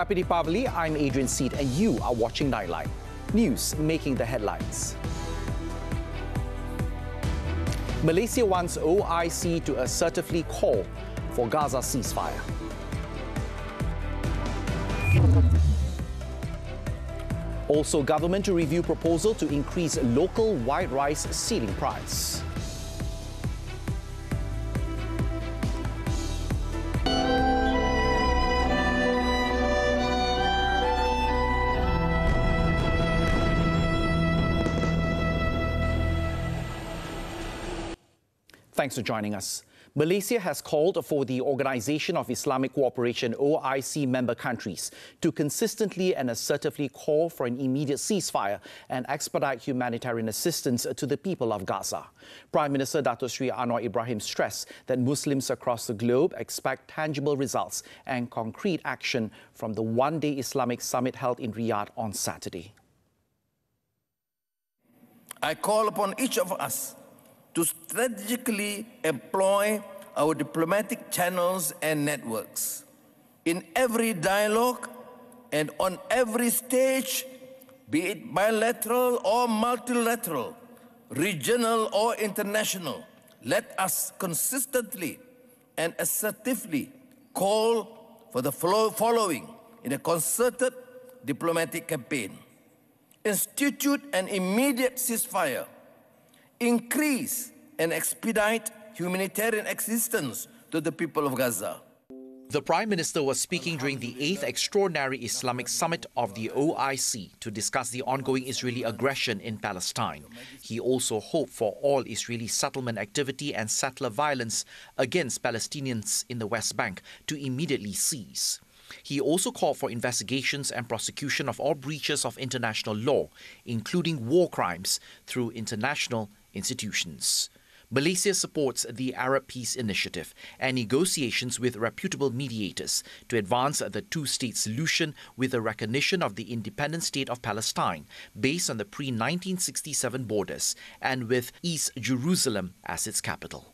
Happy Deepavali, I'm Adrian Seet and you are watching Nightline. News making the headlines. Malaysia wants OIC to assertively call for Gaza ceasefire. Also, government to review proposal to increase local white rice ceiling price. Thanks for joining us. Malaysia has called for the Organisation of Islamic Cooperation OIC member countries to consistently and assertively call for an immediate ceasefire and expedite humanitarian assistance to the people of Gaza. Prime Minister Dato Sri Anwar Ibrahim stressed that Muslims across the globe expect tangible results and concrete action from the one-day Islamic summit held in Riyadh on Saturday. I call upon each of us to strategically employ our diplomatic channels and networks in every dialogue and on every stage, be it bilateral or multilateral, regional or international. Let us consistently and assertively call for the following in a concerted diplomatic campaign. Institute an immediate ceasefire. Increase and expedite humanitarian assistance to the people of Gaza. The Prime Minister was speaking during the 8th Extraordinary Islamic Summit of the OIC to discuss the ongoing Israeli aggression in Palestine. He also hoped for all Israeli settlement activity and settler violence against Palestinians in the West Bank to immediately cease. He also called for investigations and prosecution of all breaches of international law, including war crimes, through international institutions. Malaysia supports the Arab Peace Initiative and negotiations with reputable mediators to advance the two-state solution with the recognition of the independent state of Palestine based on the pre-1967 borders and with East Jerusalem as its capital.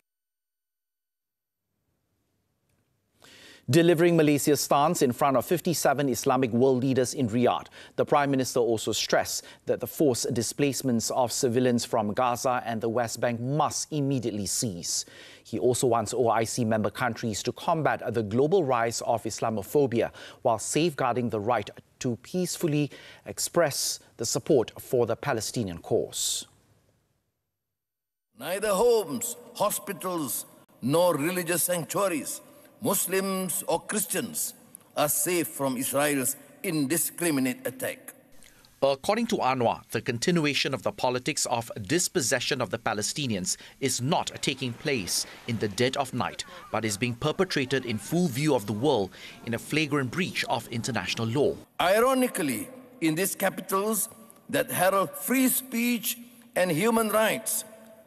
Delivering Malaysia's stance in front of 57 Islamic world leaders in Riyadh, the Prime Minister also stressed that the forced displacements of civilians from Gaza and the West Bank must immediately cease. He also wants OIC member countries to combat the global rise of Islamophobia while safeguarding the right to peacefully express the support for the Palestinian cause. Neither homes, hospitals, nor religious sanctuaries, Muslims or Christians, are safe from Israel's indiscriminate attack. According to Anwar, the continuation of the politics of dispossession of the Palestinians is not taking place in the dead of night, but is being perpetrated in full view of the world in a flagrant breach of international law. Ironically, in these capitals that herald free speech and human rights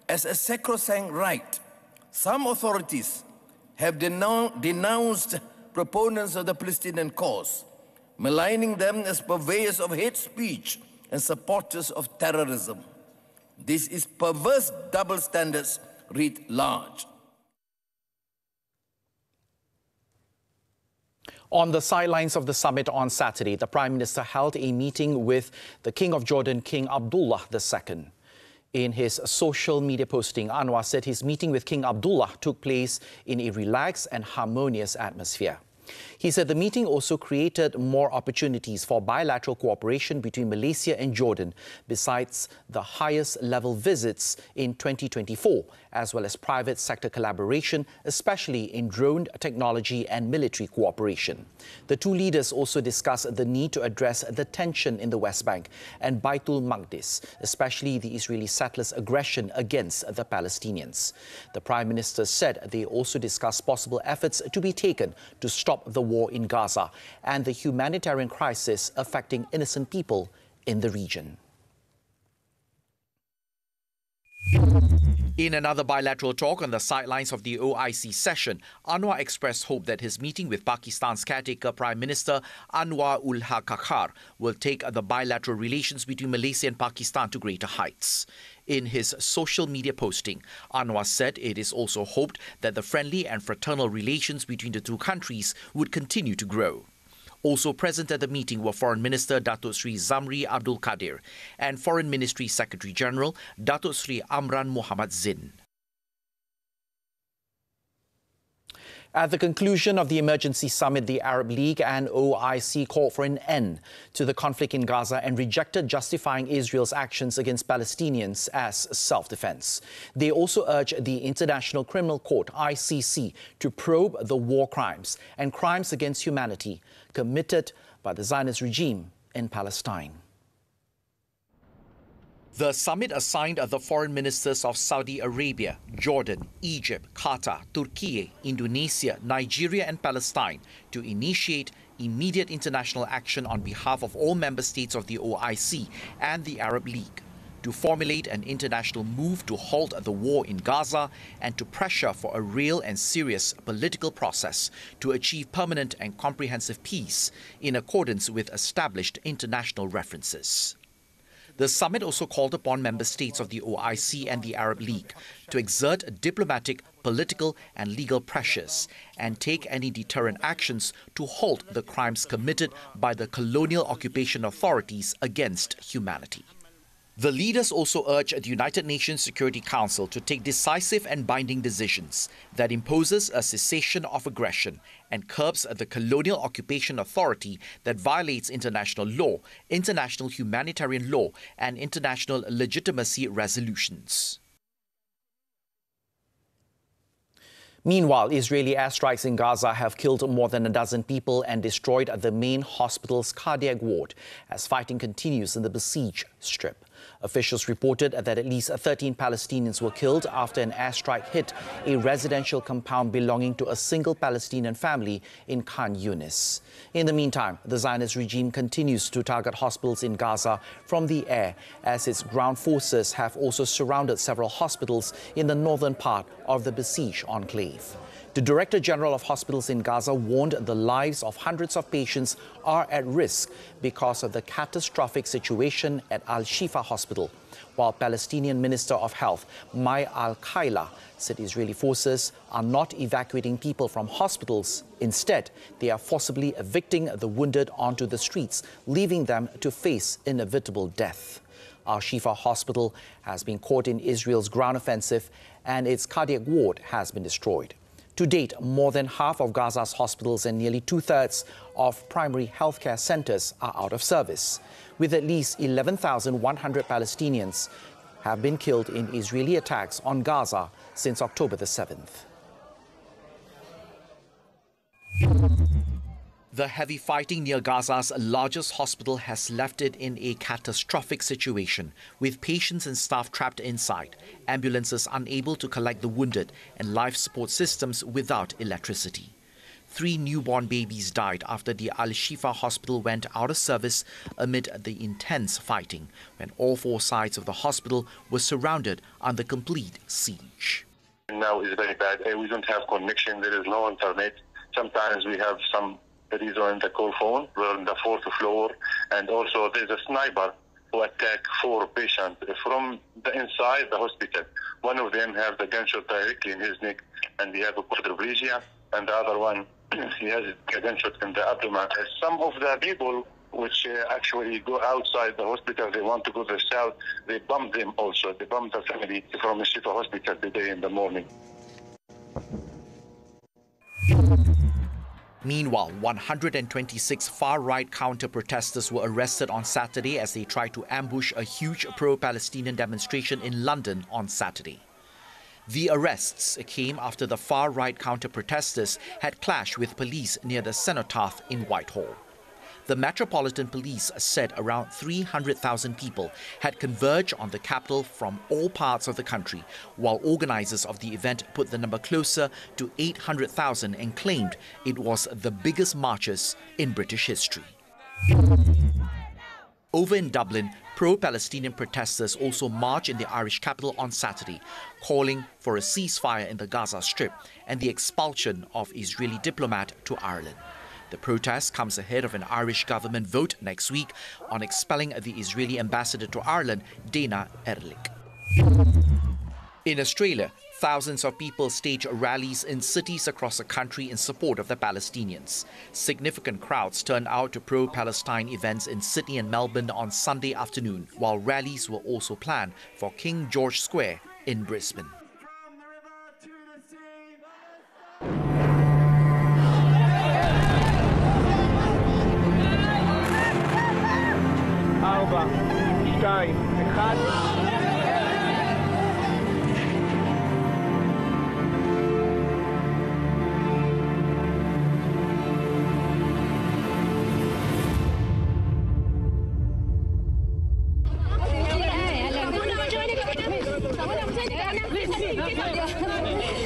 as a sacrosanct right, some authorities have denounced proponents of the Palestinian cause, maligning them as purveyors of hate speech and supporters of terrorism. This is perverse double standards writ large. On the sidelines of the summit on Saturday, the Prime Minister held a meeting with the King of Jordan, King Abdullah II. In his social media posting, Anwar said his meeting with King Abdullah took place in a relaxed and harmonious atmosphere. He said the meeting also created more opportunities for bilateral cooperation between Malaysia and Jordan, besides the highest level visits in 2024, as well as private sector collaboration, especially in drone technology and military cooperation. The two leaders also discussed the need to address the tension in the West Bank and Baitul Maqdis, especially the Israeli settlers' aggression against the Palestinians. The Prime Minister said they also discussed possible efforts to be taken to stop the war in Gaza and the humanitarian crisis affecting innocent people in the region. In another bilateral talk on the sidelines of the OIC session, Anwar expressed hope that his meeting with Pakistan's caretaker Prime Minister Anwar ul Haq will take the bilateral relations between Malaysia and Pakistan to greater heights. In his social media posting, Anwar said it is also hoped that the friendly and fraternal relations between the two countries would continue to grow. Also present at the meeting were Foreign Minister Datuk Sri Zamri Abdul Kadir and Foreign Ministry Secretary General Datuk Sri Amran Muhammad Zin. At the conclusion of the emergency summit, the Arab League and OIC called for an end to the conflict in Gaza and rejected justifying Israel's actions against Palestinians as self-defense. They also urged the International Criminal Court, ICC, to probe the war crimes and crimes against humanity committed by the Zionist regime in Palestine. The summit assigned the foreign ministers of Saudi Arabia, Jordan, Egypt, Qatar, Turkey, Indonesia, Nigeria and Palestine to initiate immediate international action on behalf of all member states of the OIC and the Arab League, to formulate an international move to halt the war in Gaza and to pressure for a real and serious political process to achieve permanent and comprehensive peace in accordance with established international references. The summit also called upon member states of the OIC and the Arab League to exert diplomatic, political and legal pressures and take any deterrent actions to halt the crimes committed by the colonial occupation authorities against humanity. The leaders also urged the United Nations Security Council to take decisive and binding decisions that imposes a cessation of aggression and curbs the colonial occupation authority that violates international law, international humanitarian law and international legitimacy resolutions. Meanwhile, Israeli airstrikes in Gaza have killed more than a dozen people and destroyed the main hospital's cardiac ward as fighting continues in the besieged Strip. Officials reported that at least 13 Palestinians were killed after an airstrike hit a residential compound belonging to a single Palestinian family in Khan Yunis. In the meantime, the Zionist regime continues to target hospitals in Gaza from the air as its ground forces have also surrounded several hospitals in the northern part of the besieged enclave. The Director General of Hospitals in Gaza warned the lives of hundreds of patients are at risk because of the catastrophic situation at Al-Shifa Hospital, while Palestinian Minister of Health Mai Al-Khaila said Israeli forces are not evacuating people from hospitals. Instead, they are forcibly evicting the wounded onto the streets, leaving them to face inevitable death. Al-Shifa Hospital has been caught in Israel's ground offensive and its cardiac ward has been destroyed. To date, more than half of Gaza's hospitals and nearly two-thirds of primary healthcare centers are out of service, with at least 11,100 Palestinians have been killed in Israeli attacks on Gaza since October the 7th. The heavy fighting near Gaza's largest hospital has left it in a catastrophic situation, with patients and staff trapped inside, ambulances unable to collect the wounded, and life support systems without electricity. 3 newborn babies died after the Al-Shifa hospital went out of service amid the intense fighting, when all 4 sides of the hospital were surrounded under complete siege. Now it's very bad. We don't have connection. There is no internet. Sometimes we have some is on the call phone. We're on the 4th floor, and also there's a sniper who attacked 4 patients from the inside the hospital. One of them has the gunshot directly in his neck, and he has a quadriplegia, and the other one he has a gunshot in the abdomen. Some of the people which actually go outside the hospital, they want to go to the south, they bomb them also. They bomb the family from the Shifa hospital today in the morning. Meanwhile, 126 far-right counter-protesters were arrested on Saturday as they tried to ambush a huge pro-Palestinian demonstration in London on Saturday. The arrests came after the far-right counter-protesters had clashed with police near the Cenotaph in Whitehall. The Metropolitan Police said around 300,000 people had converged on the capital from all parts of the country, while organisers of the event put the number closer to 800,000 and claimed it was the biggest marches in British history. Over in Dublin, pro-Palestinian protesters also marched in the Irish capital on Saturday, calling for a ceasefire in the Gaza Strip and the expulsion of Israeli diplomat to Ireland. The protest comes ahead of an Irish government vote next week on expelling the Israeli ambassador to Ireland, Dana Ehrlich. In Australia, Thousands of people staged rallies in cities across the country in support of the Palestinians. Significant crowds turned out to pro-Palestine events in Sydney and Melbourne on Sunday afternoon, while rallies were also planned for King George Square in Brisbane.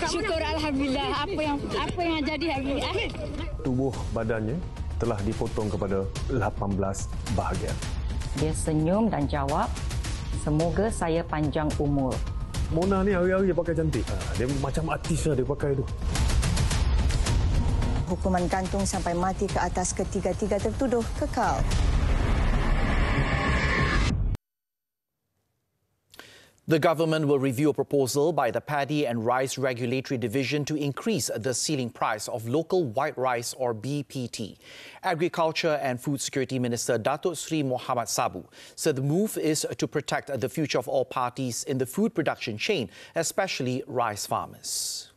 Syukur alhamdulillah apa yang jadi hari ini. Tubuh badannya telah dipotong kepada 18 bahagian. Dia senyum dan jawab, semoga saya panjang umur. Mona ni hari-hari dia pakai cantik. Dia macam artis lah dia pakai tu. Hukuman gantung sampai mati ke atas ketiga-tiga tertuduh kekal. The government will review a proposal by the Paddy and Rice Regulatory Division to increase the ceiling price of local white rice or BPT. Agriculture and Food Security Minister Datuk Sri Mohamad Sabu said the move is to protect the future of all parties in the food production chain, especially rice farmers.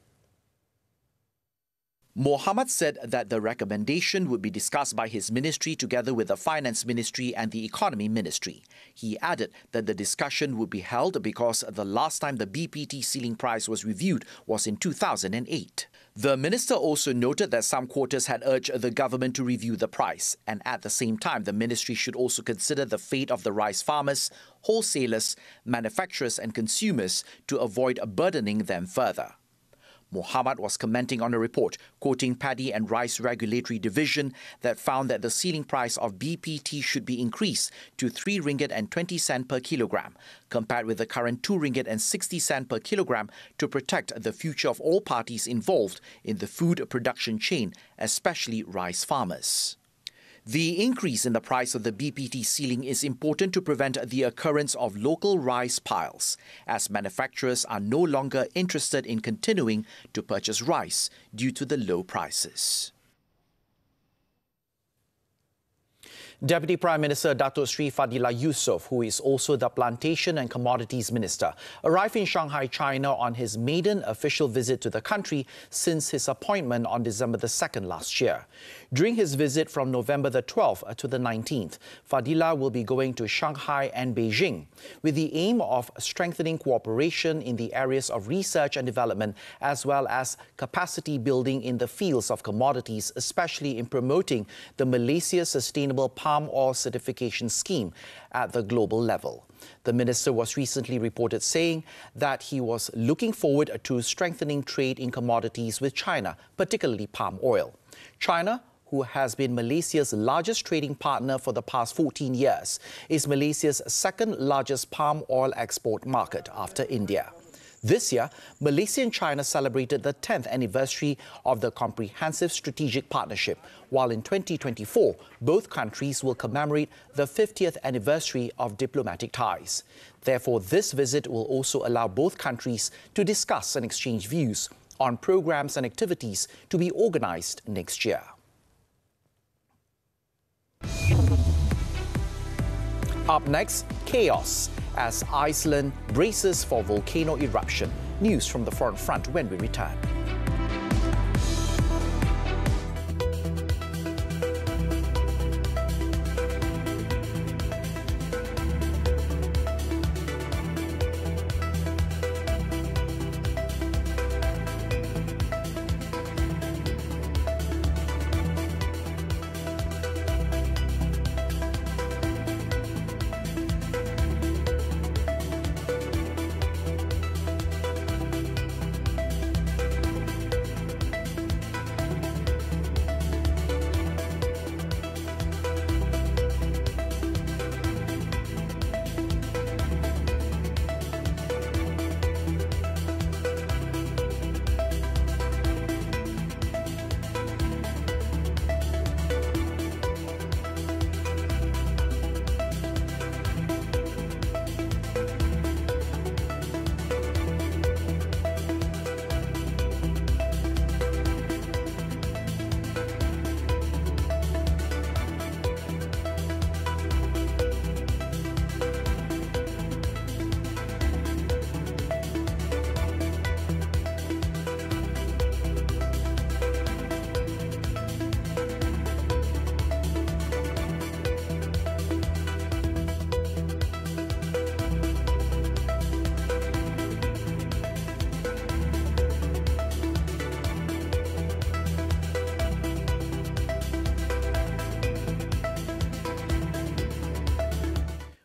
Mohamad said that the recommendation would be discussed by his ministry together with the Finance Ministry and the Economy Ministry. He added that the discussion would be held because the last time the BPT ceiling price was reviewed was in 2008. The minister also noted that some quarters had urged the government to review the price, and at the same time the ministry should also consider the fate of the rice farmers, wholesalers, manufacturers and consumers to avoid burdening them further. Mohamad was commenting on a report quoting Paddy and Rice Regulatory Division that found that the ceiling price of BPT should be increased to RM3.20 per kilogram, compared with the current RM2.60 per kilogram, to protect the future of all parties involved in the food production chain, especially rice farmers. The increase in the price of the BPT ceiling is important to prevent the occurrence of local rice piles, as manufacturers are no longer interested in continuing to purchase rice due to the low prices. Deputy Prime Minister Datuk Sri Fadillah Yusof, who is also the Plantation and Commodities Minister, arrived in Shanghai, China on his maiden official visit to the country since his appointment on December the 2nd last year. During his visit from November the 12th to the 19th, Fadillah will be going to Shanghai and Beijing with the aim of strengthening cooperation in the areas of research and development as well as capacity building in the fields of commodities, especially in promoting the Malaysia Sustainable Palm Oil Certification Scheme at the global level. The minister was recently reported saying that he was looking forward to strengthening trade in commodities with China, particularly palm oil. China, who has been Malaysia's largest trading partner for the past 14 years, is Malaysia's second largest palm oil export market after India. This year, Malaysia and China celebrated the 10th anniversary of the Comprehensive Strategic Partnership, while in 2024, both countries will commemorate the 50th anniversary of diplomatic ties. Therefore, this visit will also allow both countries to discuss and exchange views on programs and activities to be organized next year. Up next, chaos as Iceland braces for volcano eruption. News from the foreign front when we return.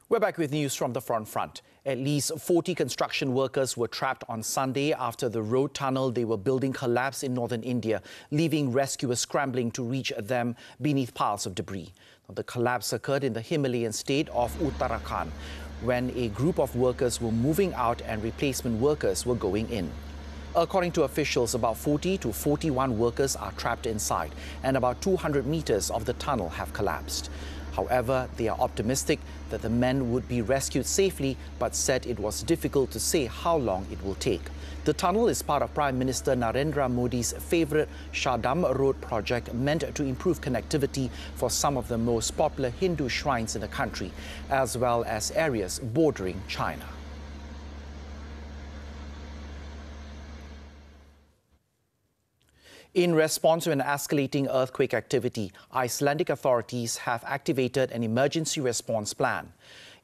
We're back with news from the front. At least 40 construction workers were trapped on Sunday after the road tunnel they were building collapsed in northern India, leaving rescuers scrambling to reach them beneath piles of debris. The collapse occurred in the Himalayan state of Uttarakhand, when a group of workers were moving out and replacement workers were going in. According to officials, about 40 to 41 workers are trapped inside, and about 200 meters of the tunnel have collapsed. However, they are optimistic that the men would be rescued safely, but said it was difficult to say how long it will take. The tunnel is part of Prime Minister Narendra Modi's favourite Shardam Road project, meant to improve connectivity for some of the most popular Hindu shrines in the country, as well as areas bordering China. In response to an escalating earthquake activity, Icelandic authorities have activated an emergency response plan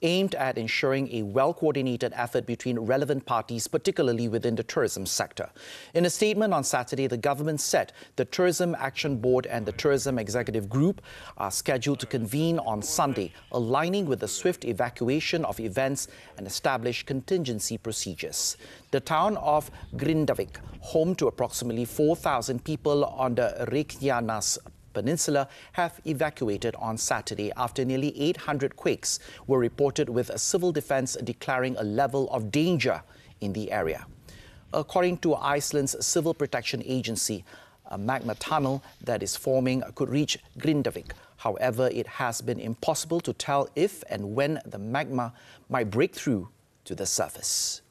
aimed at ensuring a well-coordinated effort between relevant parties, particularly within the tourism sector. In a statement on Saturday, the government said the Tourism Action Board and the Tourism Executive Group are scheduled to convene on Sunday, aligning with the swift evacuation of events and establish contingency procedures. The town of Grindavik, home to approximately 4,000 people on the Reykjanes Peninsula, have evacuated on Saturday after nearly 800 quakes were reported, with a civil defence declaring a level of danger in the area. According to Iceland's Civil Protection Agency, a magma tunnel that is forming could reach Grindavik. However, it has been impossible to tell if and when the magma might break through to the surface.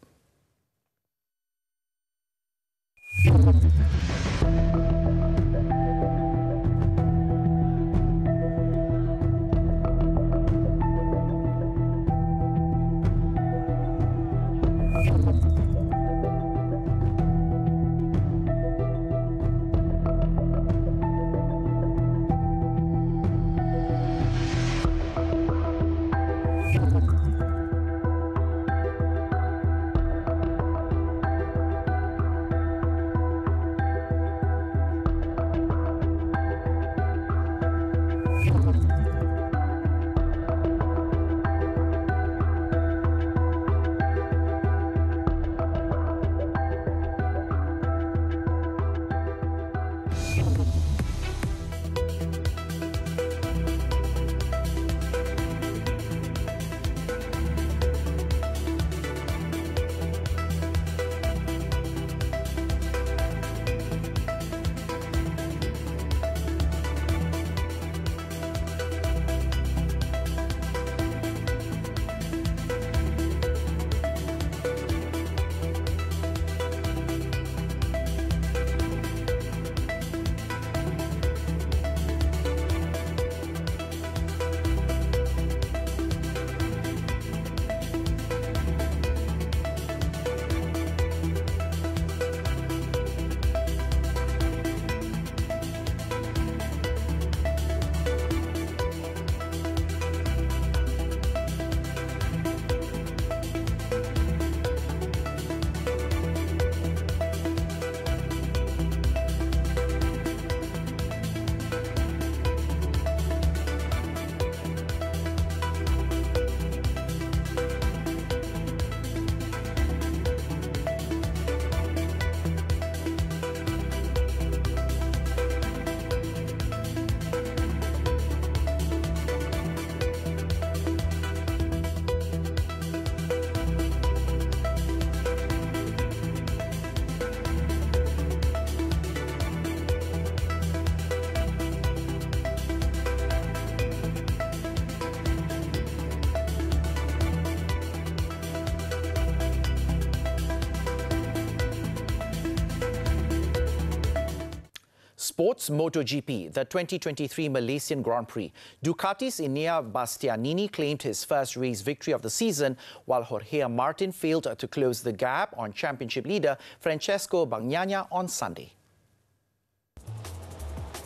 Sports MotoGP, the 2023 Malaysian Grand Prix. Ducati's Enea Bastianini claimed his first race victory of the season, while Jorge Martin failed to close the gap on championship leader Francesco Bagnaia on Sunday.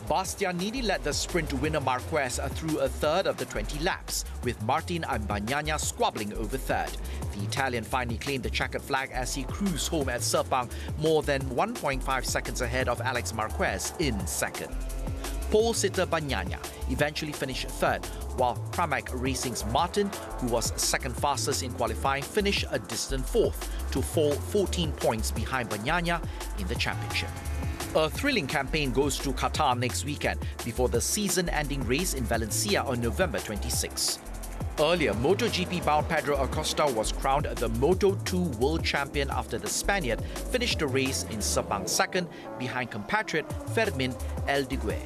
Bastianini led the sprint winner Marquez through a third of the 20 laps, with Martin and Bagnaia squabbling over third. The Italian finally claimed the checkered flag as he cruised home at Sepang, more than 1.5 seconds ahead of Alex Marquez in second. Pole sitter Banyanya eventually finished third, while Pramac Racing's Martin, who was second fastest in qualifying, finished a distant fourth to fall 14 points behind Banyanya in the championship. A thrilling campaign goes to Qatar next weekend before the season-ending race in Valencia on November 26. Earlier, MotoGP-bound Pedro Acosta was crowned the Moto2 World Champion after the Spaniard finished the race in Sepang second behind compatriot Fermin Eldigue.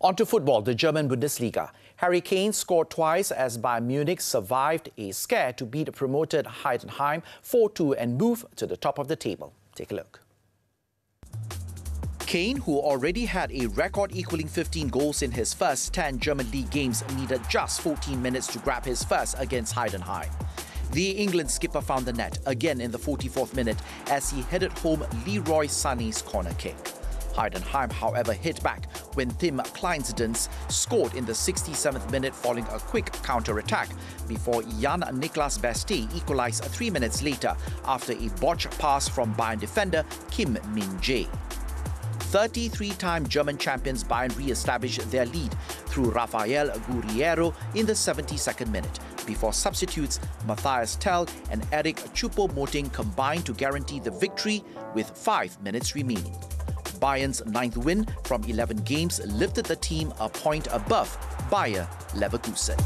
On to football, the German Bundesliga. Harry Kane scored twice as Bayern Munich survived a scare to beat promoted Heidenheim 4-2 and move to the top of the table. Take a look. Kane, who already had a record equaling 15 goals in his first 10 German league games, needed just 14 minutes to grab his first against Heidenheim. The England skipper found the net again in the 44th minute as he headed home Leroy Sané's corner kick. Heidenheim, however, hit back when Tim Kleinsdens scored in the 67th minute following a quick counter-attack before Jan-Niklas Beste equalised 3 minutes later after a botched pass from Bayern defender Kim Min-jae. 33-time German champions Bayern re-established their lead through Rafael Guerreiro in the 72nd minute, before substitutes Matthias Tell and Eric Choupo-Moting combined to guarantee the victory with 5 minutes remaining. Bayern's 9th win from 11 games lifted the team a point above Bayer Leverkusen.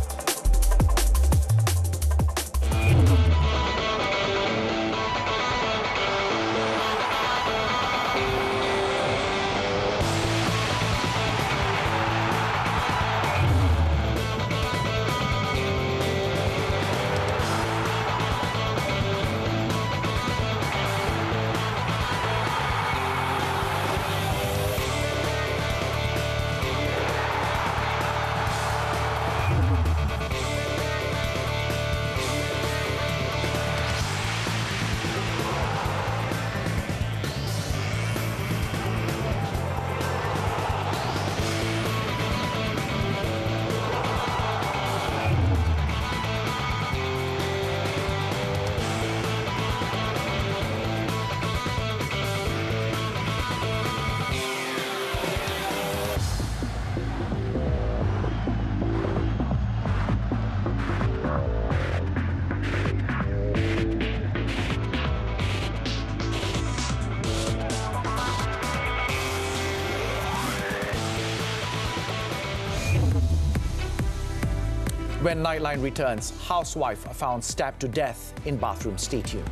When Nightline returns, housewife found stabbed to death in bathroom. Stay tuned.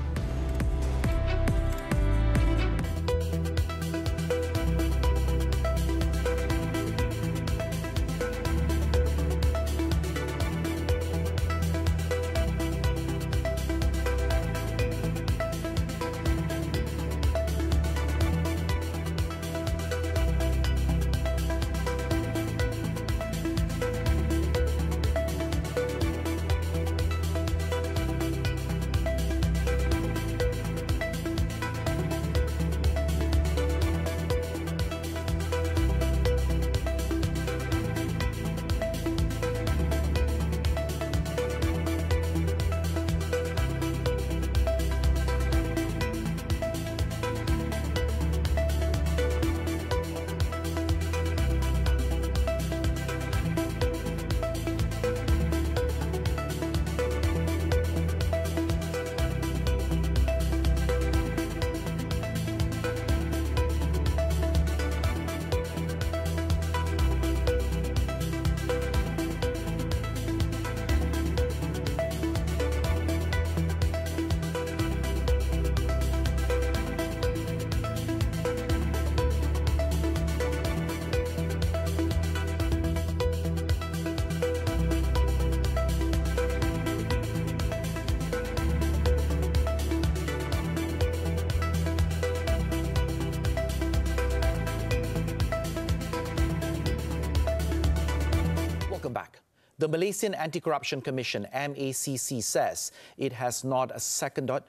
Welcome back. The Malaysian Anti-Corruption Commission, MACC, says it has not seconded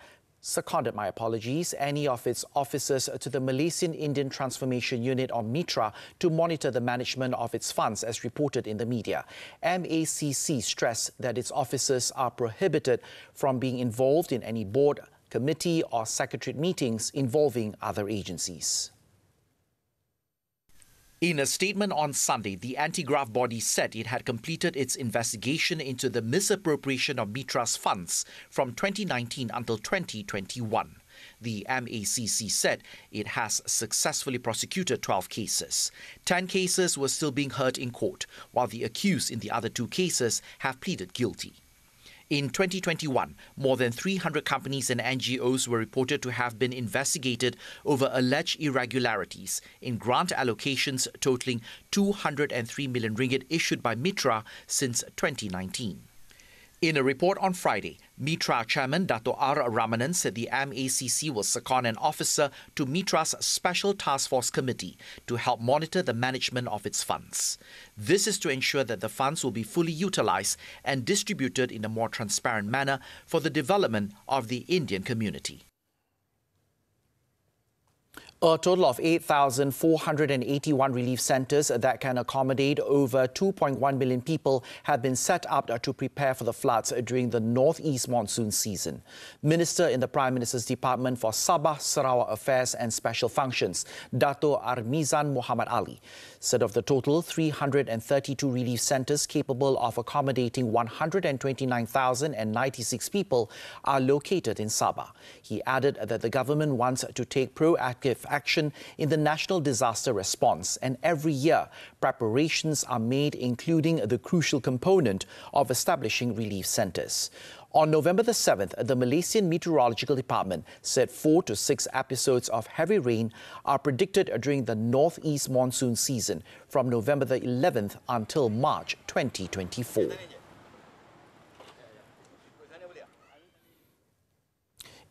any of its officers to the Malaysian Indian Transformation Unit or MITRA to monitor the management of its funds, as reported in the media. MACC stressed that its officers are prohibited from being involved in any board, committee or secretariat meetings involving other agencies. In a statement on Sunday, the anti-graft body said it had completed its investigation into the misappropriation of Mitra's funds from 2019 until 2021. The MACC said it has successfully prosecuted 12 cases. 10 cases were still being heard in court, while the accused in the other 2 cases have pleaded guilty. In 2021, more than 300 companies and NGOs were reported to have been investigated over alleged irregularities in grant allocations totaling 203 million ringgit issued by Mitra since 2019. In a report on Friday, Mitra Chairman Dato' R. Ramanan said the MACC will second an officer to Mitra's Special Task Force Committee to help monitor the management of its funds. This is to ensure that the funds will be fully utilised and distributed in a more transparent manner for the development of the Indian community. A total of 8,481 relief centres that can accommodate over 2.1 million people have been set up to prepare for the floods during the northeast monsoon season. Minister in the Prime Minister's Department for Sabah, Sarawak Affairs and Special Functions, Dato' Armizan Muhammad Ali, said of the total 332 relief centres capable of accommodating 129,096 people are located in Sabah. He added that the government wants to take proactive action in the national disaster response, and every year preparations are made, including the crucial component of establishing relief centres. On November the 7th, the Malaysian Meteorological Department said 4 to 6 episodes of heavy rain are predicted during the northeast monsoon season from November the 11th until March 2024.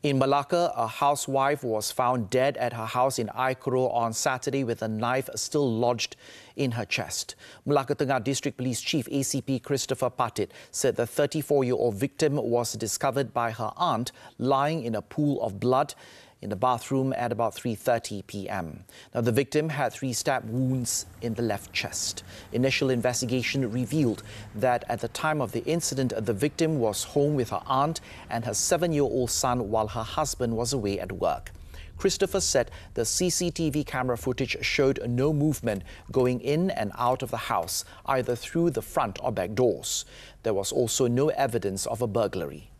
In Malacca, a housewife was found dead at her house in Aikoro on Saturday with a knife still lodged in her chest. Malacca Tengah District Police Chief ACP Christopher Patit said the 34-year-old victim was discovered by her aunt lying in a pool of blood in the bathroom at about 3:30 p.m. Now, the victim had 3 stab wounds in the left chest. Initial investigation revealed that at the time of the incident, the victim was home with her aunt and her 7-year-old son while her husband was away at work. Christopher said the CCTV camera footage showed no movement going in and out of the house, either through the front or back doors. There was also no evidence of a burglary.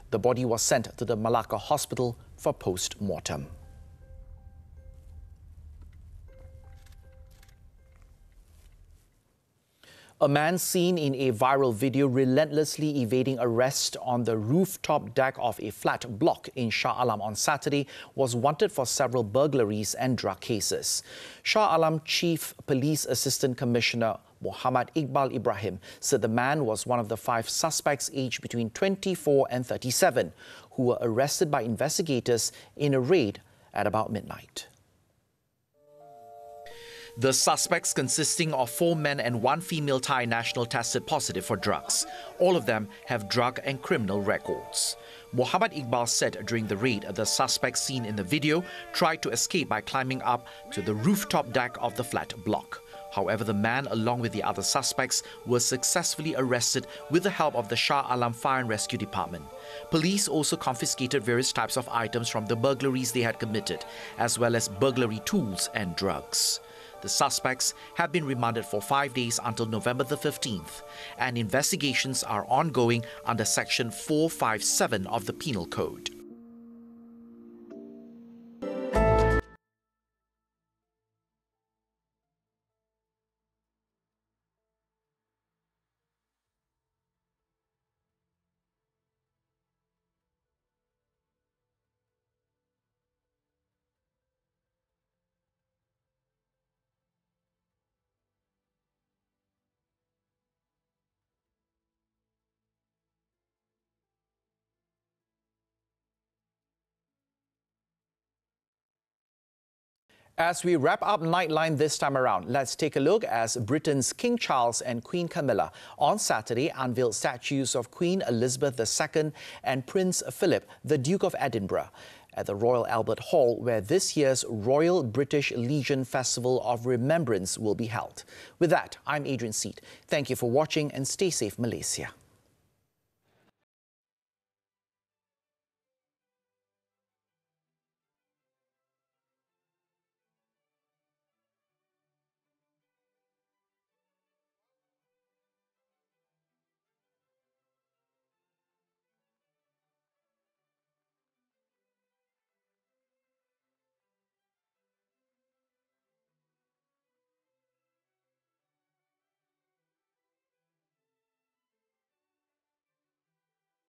The body was sent to the Malacca Hospital for post-mortem. A man seen in a viral video relentlessly evading arrest on the rooftop deck of a flat block in Shah Alam on Saturday was wanted for several burglaries and drug cases. Shah Alam Chief Police Assistant Commissioner Muhammad Iqbal Ibrahim said the man was one of the 5 suspects aged between 24 and 37 who were arrested by investigators in a raid at about midnight. The suspects, consisting of 4 men and 1 female Thai national, tested positive for drugs. All of them have drug and criminal records. Muhammad Iqbal said during the raid, the suspects seen in the video tried to escape by climbing up to the rooftop deck of the flat block. However, the man, along with the other suspects, was successfully arrested with the help of the Shah Alam Fire and Rescue Department. Police also confiscated various types of items from the burglaries they had committed, as well as burglary tools and drugs. The suspects have been remanded for 5 days until November the 15th, and investigations are ongoing under Section 457 of the Penal Code. As we wrap up Nightline this time around, let's take a look as Britain's King Charles and Queen Camilla on Saturday unveiled statues of Queen Elizabeth II and Prince Philip, the Duke of Edinburgh, at the Royal Albert Hall, where this year's Royal British Legion Festival of Remembrance will be held. With that, I'm Adrian Seet. Thank you for watching and stay safe, Malaysia.